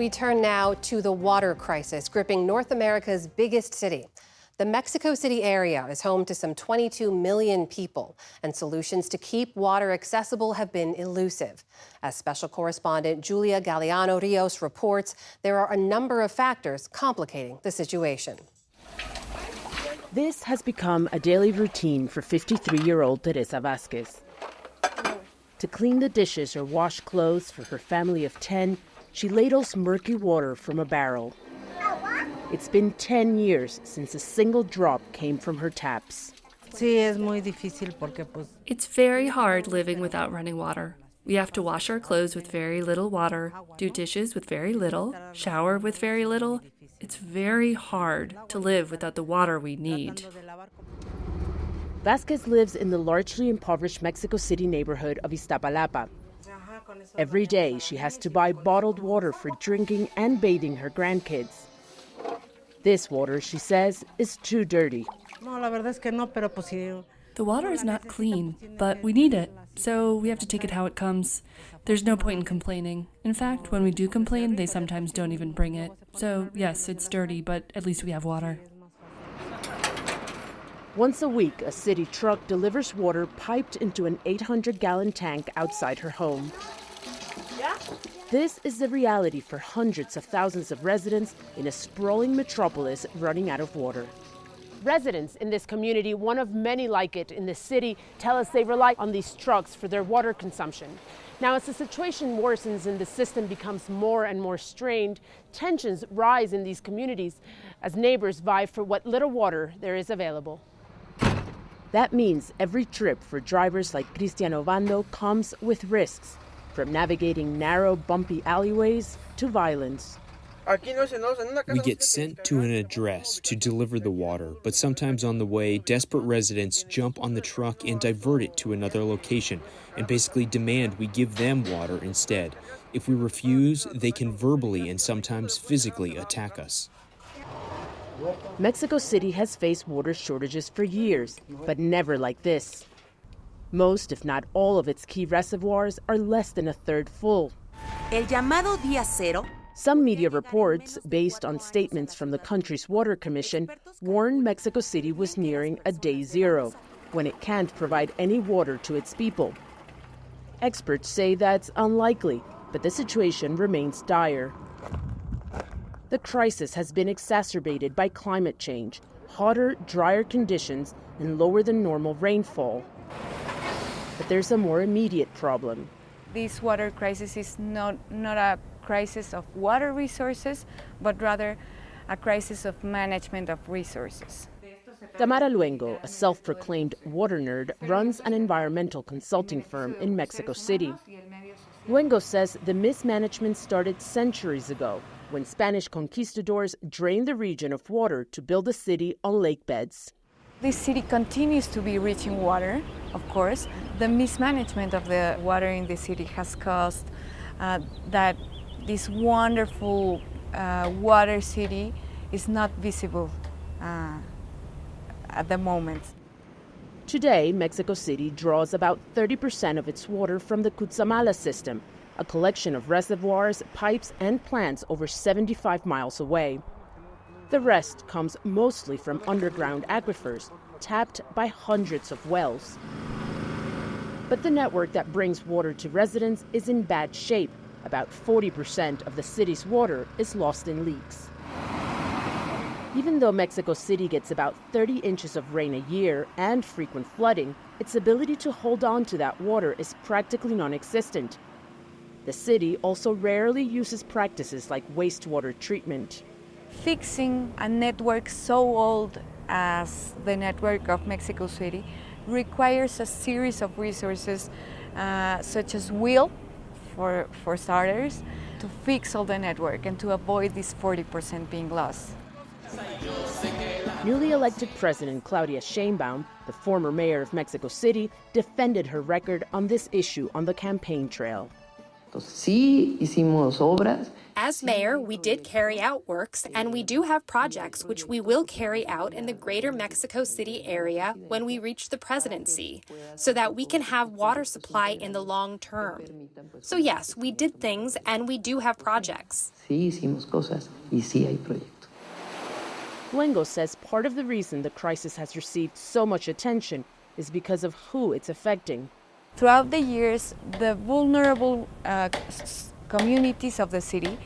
We turn now to the water crisis gripping North America's biggest city. The Mexico City area is home to some 22 million people, and solutions to keep water accessible have been elusive. As special correspondent Julia Galeano Rios reports, there are a number of factors complicating the situation. This has become a daily routine for 53-year-old Teresa Vasquez. To clean the dishes or wash clothes for her family of 10, she ladles murky water from a barrel. It's been 10 years since a single drop came from her taps. It's very hard living without running water. We have to wash our clothes with very little water, do dishes with very little, shower with very little. It's very hard to live without the water we need. Vasquez lives in the largely impoverished Mexico City neighborhood of Iztapalapa. Every day, she has to buy bottled water for drinking and bathing her grandkids. This water, she says, is too dirty. The water is not clean, but we need it, so we have to take it how it comes. There's no point in complaining. In fact, when we do complain, they sometimes don't even bring it. So, yes, it's dirty, but at least we have water. Once a week, a city truck delivers water piped into an 800-gallon tank outside her home. This is the reality for hundreds of thousands of residents in a sprawling metropolis running out of water. Residents in this community, one of many like it in the city, tell us they rely on these trucks for their water consumption. Now, as the situation worsens and the system becomes more and more strained, tensions rise in these communities as neighbors vie for what little water there is available. That means every trip for drivers like Cristian Ovando comes with risks, from navigating narrow, bumpy alleyways to violence. We get sent to an address to deliver the water, but sometimes on the way, desperate residents jump on the truck and divert it to another location and basically demand we give them water instead. If we refuse, they can verbally and sometimes physically attack us. Mexico City has faced water shortages for years, but never like this. Most, if not all, of its key reservoirs are less than a third full. El llamado día cero. Some media reports, based on statements from the country's water commission, warn Mexico City was nearing a day zero, when it can't provide any water to its people. Experts say that's unlikely, but the situation remains dire. The crisis has been exacerbated by climate change, hotter, drier conditions, and lower than normal rainfall. But there's a more immediate problem. This water crisis is not a crisis of water resources, but rather a crisis of management of resources. Tamara Luengo, a self-proclaimed water nerd, runs an environmental consulting firm in Mexico City. Luengo says the mismanagement started centuries ago, when Spanish conquistadors drained the region of water to build a city on lake beds. This city continues to be rich in water, of course. The mismanagement of the water in the city has caused that this wonderful water city is not visible at the moment. Today, Mexico City draws about 30% of its water from the Cutzamala system, a collection of reservoirs, pipes, and plants over 75 miles away. The rest comes mostly from underground aquifers, tapped by hundreds of wells. But the network that brings water to residents is in bad shape. About 40% of the city's water is lost in leaks. Even though Mexico City gets about 30 inches of rain a year and frequent flooding, its ability to hold on to that water is practically non-existent. The city also rarely uses practices like wastewater treatment. Fixing a network so old as the network of Mexico City requires a series of resources such as will, for starters, to fix all the network and to avoid this 40% being lost. Newly elected President Claudia Sheinbaum, the former mayor of Mexico City, defended her record on this issue on the campaign trail. Sí hicimos obras. As mayor, we did carry out works, and we do have projects which we will carry out in the greater Mexico City area when we reach the presidency, so that we can have water supply in the long term. So yes, we did things, and we do have projects. Sí hicimos cosas y sí hay proyectos. Luengo says part of the reason the crisis has received so much attention is because of who it's affecting. Throughout the years, the vulnerable communities of the city,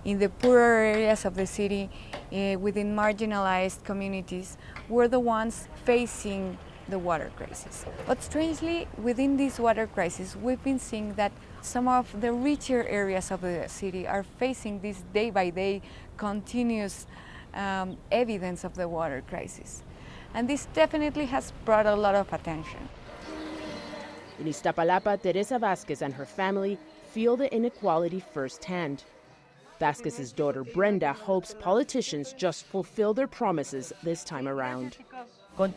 in the poorer areas of the city, within marginalized communities, were the ones facing the water crisis. But strangely, within this water crisis, we've been seeing that some of the richer areas of the city are facing this day-by-day continuous evidence of the water crisis. And this definitely has brought a lot of attention. In Iztapalapa, Teresa Vasquez and her family feel the inequality firsthand. Vasquez's daughter Brenda hopes politicians just fulfill their promises this time around. All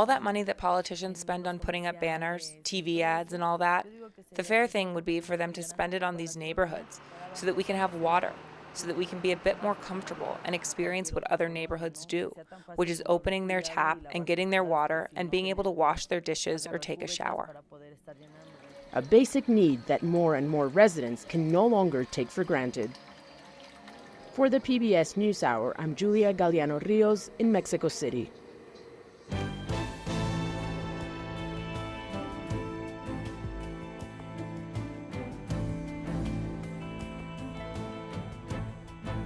that money that politicians spend on putting up banners, TV ads, and all that, the fair thing would be for them to spend it on these neighborhoods so that we can have water, so that we can be a bit more comfortable and experience what other neighborhoods do, which is opening their tap and getting their water and being able to wash their dishes or take a shower. A basic need that more and more residents can no longer take for granted. For the PBS NewsHour, I'm Julia Galeano Rios in Mexico City.